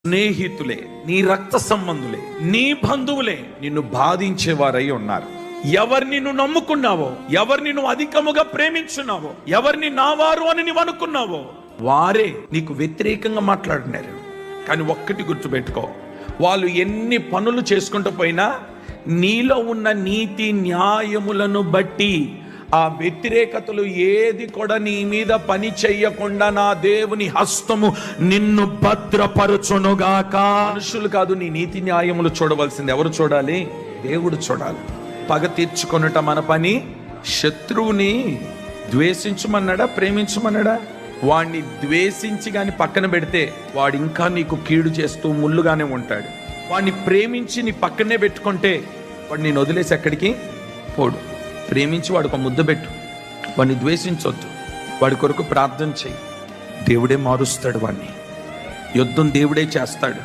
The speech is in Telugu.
స్నేహితులే, నీ రక్త సంబంధులే, నీ బంధువులే నిన్ను బాధించేవారై ఉన్నారు. ఎవరు నిన్ను నమ్ముకున్నావో, ఎవరు నిన్ను అధికముగా ప్రేమించున్నావో, ఎవరిని నా వారు అని నీవు అనుకున్నావో వారే నీకు వ్యతిరేకంగా మాట్లాడినారు. కానీ ఒక్కటి గుర్తుపెట్టుకో, వాళ్ళు ఎన్ని పనులు చేసుకుంటూ పోయినా నీలో ఉన్న నీతి న్యాయములను బట్టి ఆ వ్యతిరేకతలు ఏది కూడా నీ మీద పని చెయ్యకుండా నా దేవుని హస్తము నిన్ను భద్రపరచునుగాక. మనుషులు కాదు నీ నీతి న్యాయములు చూడవలసింది. ఎవరు చూడాలి? దేవుడు చూడాలి. పగ తీర్చుకొనుట మన పని. శత్రువుని ద్వేషించమన్నాడా, ప్రేమించమన్నాడా? వాడిని ద్వేషించి గాని పక్కన పెడితే వాడు ఇంకా నీకు కీడు చేస్తూ ముళ్ళుగానే ఉంటాడు. వాడిని ప్రేమించి నీ పక్కనే పెట్టుకుంటే వాడు నేను వదిలేసి ఎక్కడికి పోడు. ప్రేమించి వాడు ఒక ముద్ద పెట్టు, వాడిని ద్వేషించొద్దు, వాడి కొరకు ప్రార్థన చెయ్యి. దేవుడే మారుస్తాడు, వాడిని యుద్ధం దేవుడే చేస్తాడు.